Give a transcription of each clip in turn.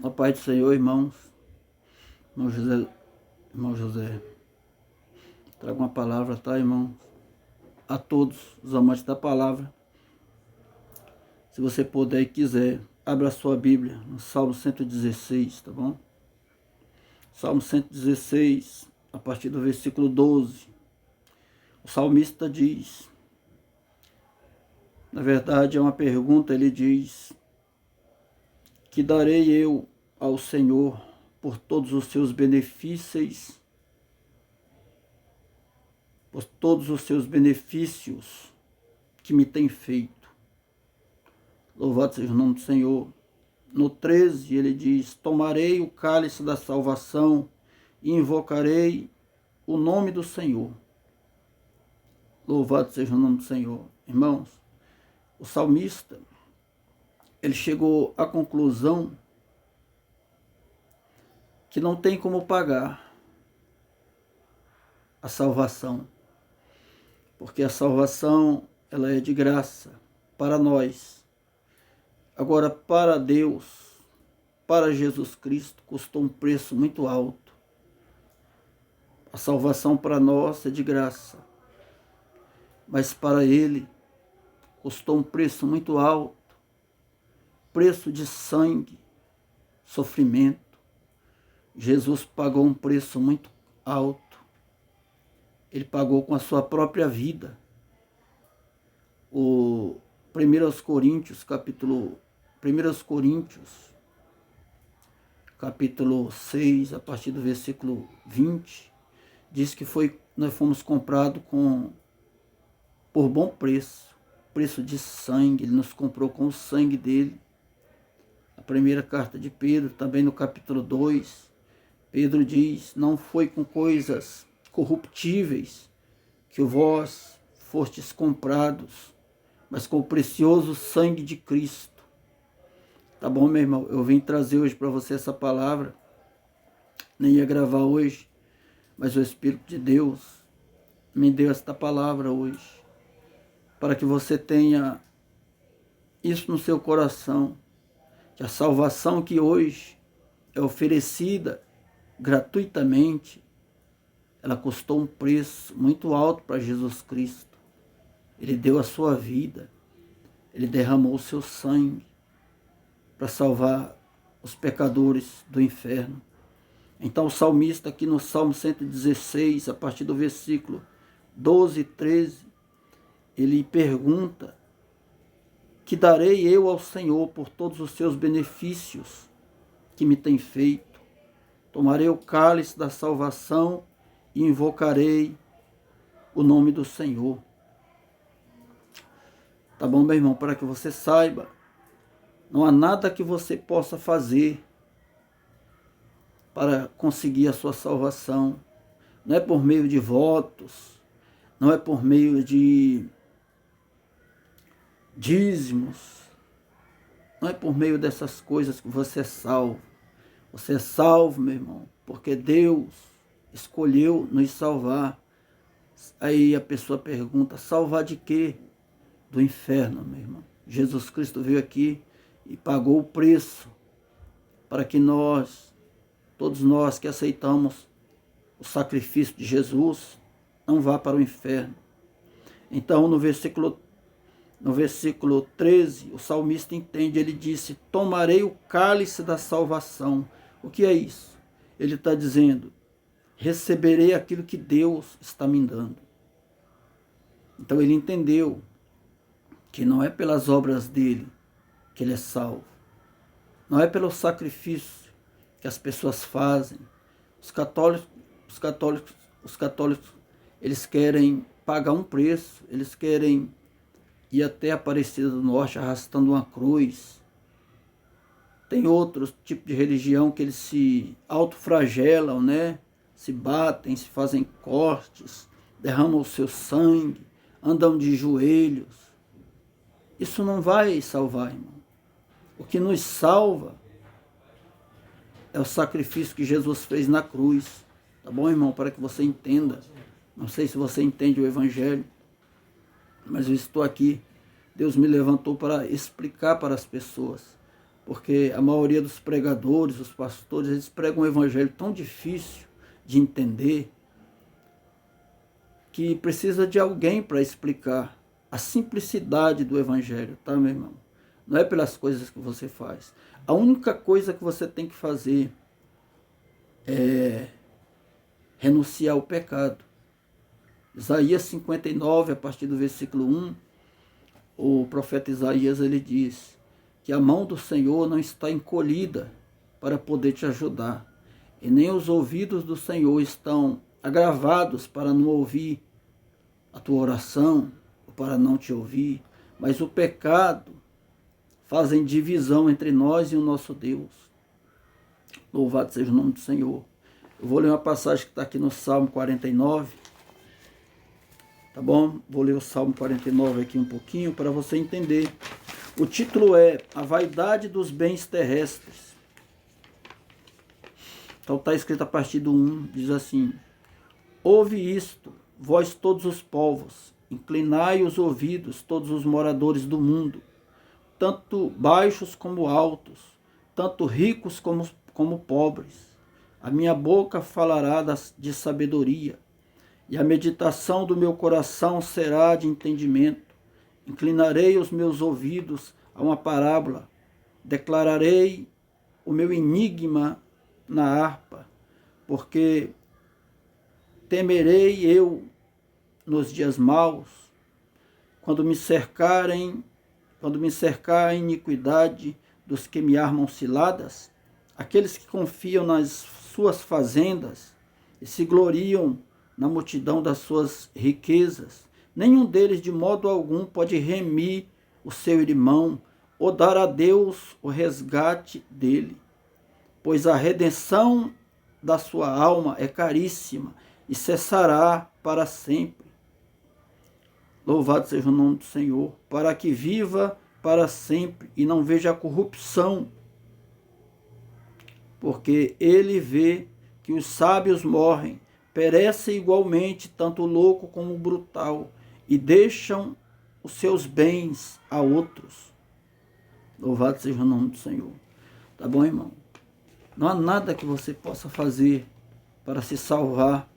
A paz do Senhor, irmãos. Irmão José, traga uma palavra, tá, irmãos? A todos os amantes da palavra. Se você puder e quiser, abra a sua Bíblia no Salmo 116, tá bom? Salmo 116, a partir do versículo 12. O salmista diz, na verdade é uma pergunta, ele diz: que darei eu ao Senhor por todos os seus benefícios, por todos os seus benefícios que me tem feito. Louvado seja o nome do Senhor. No 13 ele diz: tomarei o cálice da salvação e invocarei o nome do Senhor. Louvado seja o nome do Senhor. Irmãos, o salmista, ele chegou à conclusão que não tem como pagar a salvação, porque a salvação ela é de graça para nós. Agora, para Deus, para Jesus Cristo, custou um preço muito alto. A salvação para nós é de graça, mas para Ele custou um preço muito alto, preço de sangue, sofrimento. Jesus pagou um preço muito alto. Ele pagou com a sua própria vida. O 1 Coríntios, capítulo 6, a partir do versículo 20, diz que nós fomos comprados por bom preço, preço de sangue. Ele nos comprou com o sangue dele. A primeira carta de Pedro, também no capítulo 2, Pedro diz: não foi com coisas corruptíveis que vós fostes comprados, mas com o precioso sangue de Cristo. Tá bom, meu irmão? Eu vim trazer hoje para você essa palavra. Nem ia gravar hoje, mas o Espírito de Deus me deu esta palavra hoje, para que você tenha isso no seu coração, que a salvação que hoje é oferecida gratuitamente, ela custou um preço muito alto para Jesus Cristo. Ele deu a sua vida, ele derramou o seu sangue para salvar os pecadores do inferno. Então o salmista aqui no Salmo 116, a partir do versículo 12 e 13, ele pergunta: que darei eu ao Senhor por todos os seus benefícios que me tem feito? Tomarei o cálice da salvação e invocarei o nome do Senhor. Tá bom, meu irmão? Para que você saiba, não há nada que você possa fazer para conseguir a sua salvação. Não é por meio de votos, não é por meio de dízimos, não é por meio dessas coisas que você é salvo. Você é salvo, meu irmão, porque Deus escolheu nos salvar. Aí a pessoa pergunta: salvar de quê? Do inferno, meu irmão. Jesus Cristo veio aqui e pagou o preço para que todos nós que aceitamos o sacrifício de Jesus, não vá para o inferno. Então, no versículo 13, o salmista entende, ele disse: tomarei o cálice da salvação. O que é isso? Ele está dizendo: receberei aquilo que Deus está me dando. Então ele entendeu que não é pelas obras dele que ele é salvo. Não é pelo sacrifício que as pessoas fazem. Os católicos, eles querem pagar um preço, eles querem ir até Aparecida do Norte arrastando uma cruz. Tem outros tipos de religião que eles se autoflagelam, né? Se batem, se fazem cortes, derramam o seu sangue, andam de joelhos. Isso não vai salvar, irmão. O que nos salva é o sacrifício que Jesus fez na cruz. Tá bom, irmão? Para que você entenda. Não sei se você entende o Evangelho, mas eu estou aqui. Deus me levantou para explicar para as pessoas, porque a maioria dos pregadores, os pastores, eles pregam um evangelho tão difícil de entender que precisa de alguém para explicar a simplicidade do evangelho, tá, meu irmão? Não é pelas coisas que você faz. A única coisa que você tem que fazer é renunciar ao pecado. Isaías 59, a partir do versículo 1, o profeta Isaías, ele diz que a mão do Senhor não está encolhida para poder te ajudar, e nem os ouvidos do Senhor estão agravados para não ouvir a tua oração, ou para não te ouvir, mas o pecado fazem divisão entre nós e o nosso Deus. Louvado seja o nome do Senhor. Eu vou ler uma passagem que está aqui no Salmo 49, tá bom? Vou ler o Salmo 49 aqui um pouquinho para você entender. O título é A Vaidade dos Bens Terrestres. Então está escrito a partir do 1, diz assim: Ouve isto, vós todos os povos, inclinai os ouvidos, todos os moradores do mundo, tanto baixos como altos, tanto ricos como pobres. A minha boca falará de sabedoria, e a meditação do meu coração será de entendimento. Inclinarei os meus ouvidos a uma parábola, declararei o meu enigma na harpa, porque temerei eu nos dias maus, quando me cercar a iniquidade dos que me armam ciladas, aqueles que confiam nas suas fazendas e se gloriam na multidão das suas riquezas. Nenhum deles de modo algum pode remir o seu irmão ou dar a Deus o resgate dele, pois a redenção da sua alma é caríssima e cessará para sempre. Louvado seja o nome do Senhor, para que viva para sempre e não veja a corrupção, porque ele vê que os sábios morrem, perecem igualmente tanto o louco como o brutal, e deixam os seus bens a outros. Louvado seja o nome do Senhor. Tá bom, irmão? Não há nada que você possa fazer para se salvar,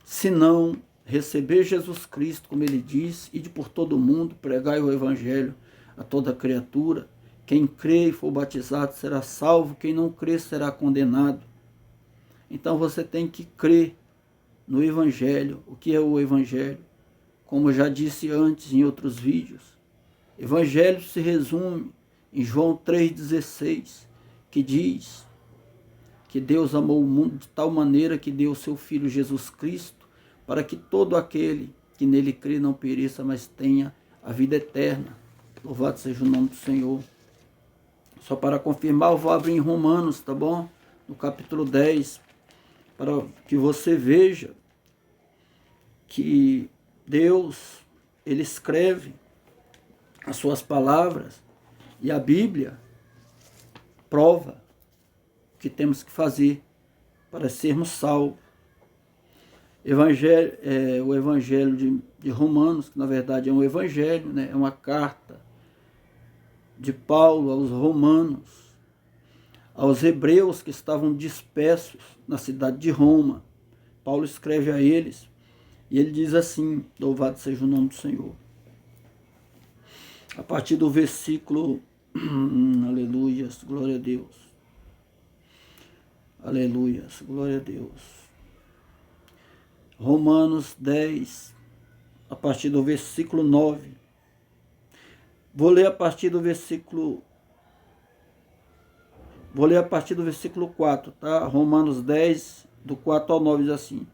senão receber Jesus Cristo, como ele diz, ide por todo o mundo, pregai o evangelho a toda criatura. Quem crê e for batizado será salvo, quem não crê será condenado. Então você tem que crer no evangelho. O que é o evangelho? Como eu já disse antes em outros vídeos, evangelho se resume em João 3,16, que diz que Deus amou o mundo de tal maneira que deu o seu Filho Jesus Cristo, para que todo aquele que nele crê não pereça, mas tenha a vida eterna. Louvado seja o nome do Senhor. Só para confirmar, eu vou abrir em Romanos, tá bom? No capítulo 10, para que você veja que Deus, ele escreve as suas palavras e a Bíblia prova o que temos que fazer para sermos salvos. O Evangelho de Romanos, que na verdade é um evangelho, né? É uma carta de Paulo aos romanos, aos hebreus que estavam dispersos na cidade de Roma. Paulo escreve a eles e ele diz assim: louvado seja o nome do Senhor. A partir do versículo, aleluias, glória a Deus. Aleluias, glória a Deus. Romanos 10, a partir do versículo 9. Vou ler a partir do versículo 4, tá? Romanos 10, do 4 ao 9, diz assim: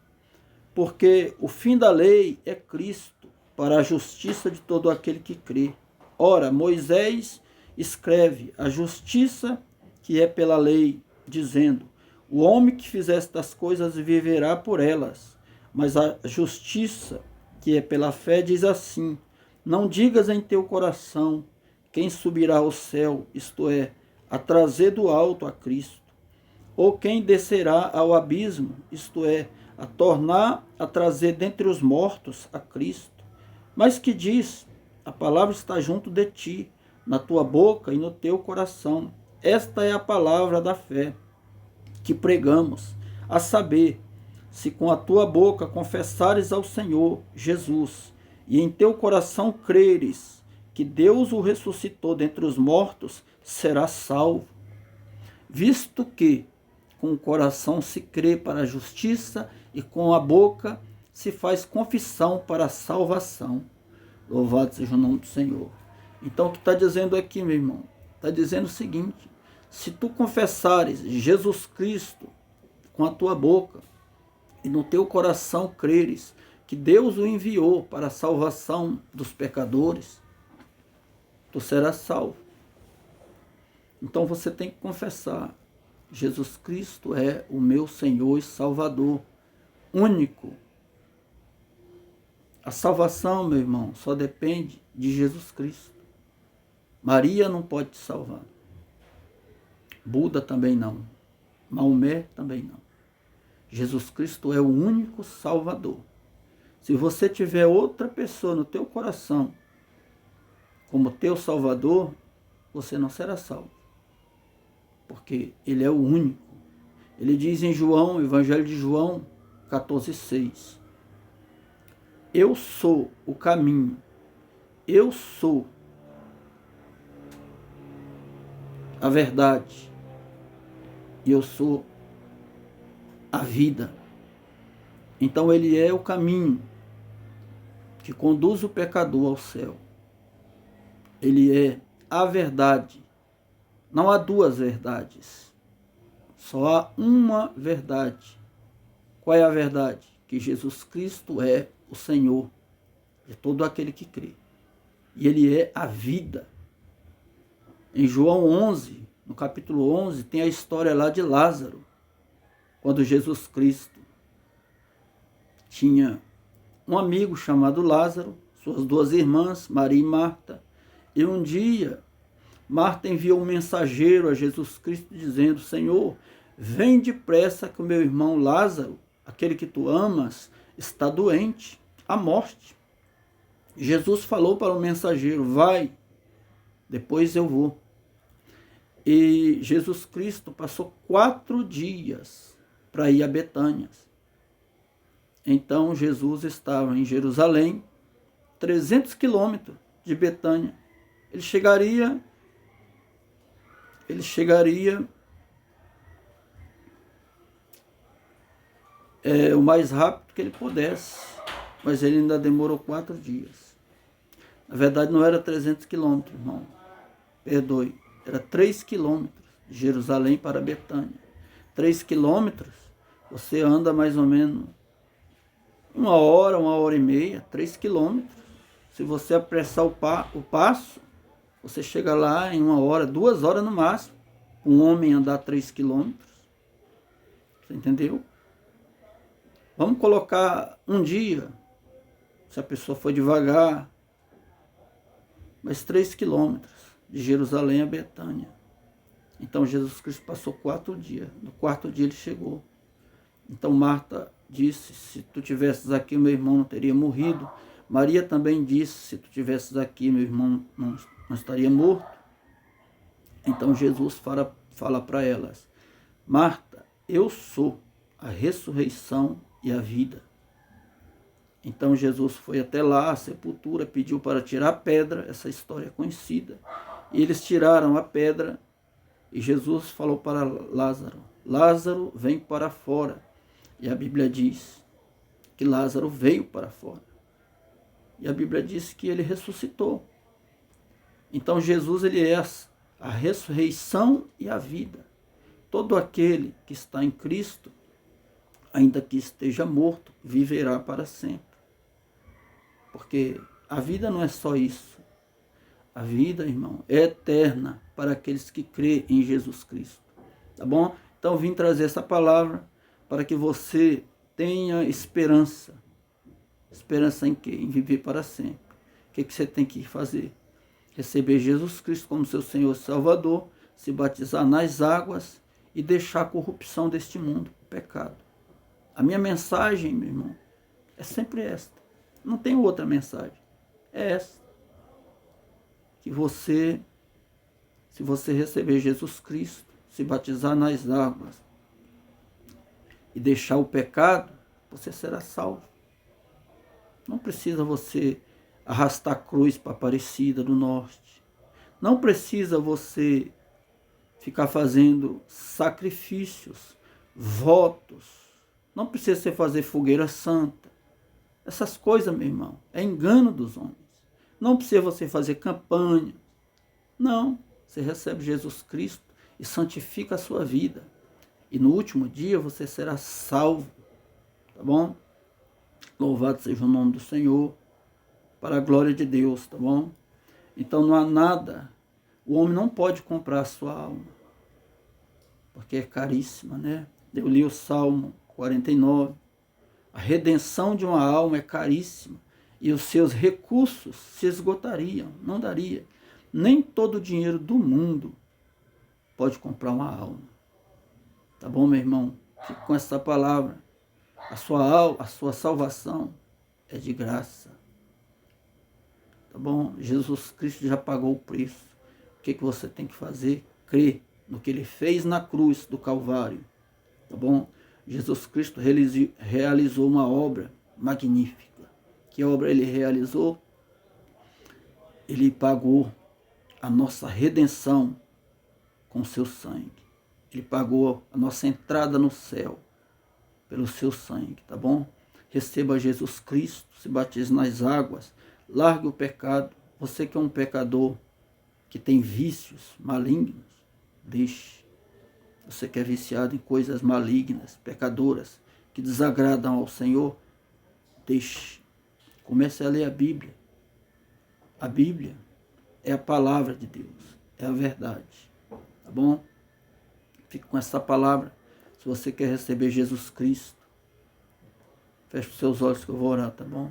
Porque o fim da lei é Cristo, para a justiça de todo aquele que crê. Ora, Moisés escreve a justiça que é pela lei, dizendo: o homem que fizer estas coisas viverá por elas. Mas a justiça que é pela fé diz assim: não digas em teu coração quem subirá ao céu, isto é, a trazer do alto a Cristo, ou quem descerá ao abismo, isto é, a tornar a trazer dentre os mortos a Cristo. Mas que diz: a palavra está junto de ti, na tua boca e no teu coração. Esta é a palavra da fé que pregamos, a saber, se com a tua boca confessares ao Senhor Jesus e em teu coração creres que Deus o ressuscitou dentre os mortos, serás salvo. Visto que com o coração se crê para a justiça e com a boca se faz confissão para a salvação. Louvado seja o nome do Senhor. Então o que está dizendo aqui, meu irmão? Está dizendo o seguinte: se tu confessares Jesus Cristo com a tua boca e no teu coração creres que Deus o enviou para a salvação dos pecadores, tu serás salvo. Então você tem que confessar: Jesus Cristo é o meu Senhor e Salvador, único. A salvação, meu irmão, só depende de Jesus Cristo. Maria não pode te salvar. Buda também não. Maomé também não. Jesus Cristo é o único Salvador. Se você tiver outra pessoa no teu coração como teu Salvador, você não será salvo. Porque Ele é o único. Ele diz em João, Evangelho de João 14,6: eu sou o caminho, eu sou a verdade, e eu sou a vida. Então Ele é o caminho que conduz o pecador ao céu. Ele é a verdade. Não há duas verdades, só há uma verdade. Qual é a verdade? Que Jesus Cristo é o Senhor de todo aquele que crê. E Ele é a vida. Em João 11, no capítulo 11, tem a história lá de Lázaro, quando Jesus Cristo tinha um amigo chamado Lázaro, suas duas irmãs, Maria e Marta, e um dia Marta enviou um mensageiro a Jesus Cristo dizendo: Senhor, vem depressa que o meu irmão Lázaro, aquele que tu amas, está doente, à morte. Jesus falou para o mensageiro: vai, depois eu vou. E Jesus Cristo passou 4 dias para ir a Betânia. Então Jesus estava em Jerusalém, 300 quilômetros de Betânia. Ele chegaria o mais rápido que ele pudesse, mas ele ainda demorou 4 dias. Na verdade não era 300 quilômetros, irmão, perdoe, era 3 quilômetros de Jerusalém para Betânia. 3 quilômetros, você anda mais ou menos 1 hora e meia, 3 quilômetros. Se você apressar o passo, você chega lá em 1 hora, 2 horas no máximo. Um homem andar 3 quilômetros. Você entendeu? Vamos colocar um dia, se a pessoa for devagar, mas 3 quilômetros de Jerusalém a Betânia. Então Jesus Cristo passou 4 dias. No 4º dia ele chegou. Então Marta disse: se tu tivesses aqui, meu irmão não teria morrido. Maria também disse: se tu tivesses aqui, meu irmão não estaria morto. Então Jesus fala para elas: Marta, eu sou a ressurreição e a vida. Então Jesus foi até lá, à sepultura, pediu para tirar a pedra, essa história é conhecida. E eles tiraram a pedra e Jesus falou para Lázaro: Lázaro, vem para fora. E a Bíblia diz que Lázaro veio para fora. E a Bíblia diz que ele ressuscitou. Então Jesus, ele é a ressurreição e a vida. Todo aquele que está em Cristo, ainda que esteja morto, viverá para sempre. Porque a vida não é só isso. A vida, irmão, é eterna para aqueles que crêem em Jesus Cristo. Tá bom? Então vim trazer essa palavra para que você tenha esperança. Esperança em quê? Em viver para sempre. O que você tem que fazer? Receber Jesus Cristo como seu Senhor e Salvador, se batizar nas águas e deixar a corrupção deste mundo, o pecado. A minha mensagem, meu irmão, é sempre esta. Não tem outra mensagem. É essa. Que você Se você receber Jesus Cristo, se batizar nas águas e deixar o pecado, você será salvo. Não precisa você arrastar a cruz para Aparecida do Norte. Não precisa você ficar fazendo sacrifícios, votos. Não precisa você fazer fogueira santa. Essas coisas, meu irmão, é engano dos homens. Não precisa você fazer campanha. Não, você recebe Jesus Cristo e santifica a sua vida. E no último dia você será salvo. Tá bom? Louvado seja o nome do Senhor, para a glória de Deus, tá bom? Então não há nada, o homem não pode comprar a sua alma, porque é caríssima, né? Eu li o Salmo 49, a redenção de uma alma é caríssima, e os seus recursos se esgotariam, não daria. Nem todo o dinheiro do mundo pode comprar uma alma. Tá bom, meu irmão? Fique com essa palavra. A sua salvação é de graça. Tá bom? Jesus Cristo já pagou o preço. O que você tem que fazer? Crer no que ele fez na cruz do Calvário. Tá bom? Jesus Cristo realizou uma obra magnífica. Que obra ele realizou? Ele pagou a nossa redenção com seu sangue. Ele pagou a nossa entrada no céu pelo seu sangue, tá bom? Receba Jesus Cristo, se batize nas águas, largue o pecado. Você que é um pecador, que tem vícios malignos, deixe. Você que é viciado em coisas malignas, pecadoras, que desagradam ao Senhor, deixe. Comece a ler a Bíblia. A Bíblia é a palavra de Deus, é a verdade, tá bom? Fique com essa palavra. Se você quer receber Jesus Cristo, feche os seus olhos que eu vou orar, tá bom?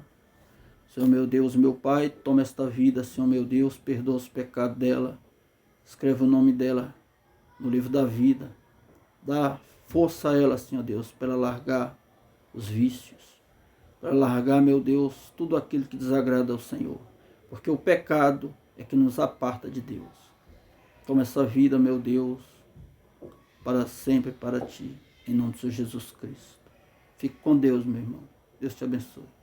Senhor meu Deus, meu Pai, toma esta vida, Senhor meu Deus, perdoa os pecados dela, escreve o nome dela no livro da vida, dá força a ela, Senhor Deus, para largar os vícios, para largar, meu Deus, tudo aquilo que desagrada ao Senhor, porque o pecado é que nos aparta de Deus. Toma essa vida, meu Deus, para sempre para ti, em nome de Jesus Cristo. Fique com Deus, meu irmão. Deus te abençoe.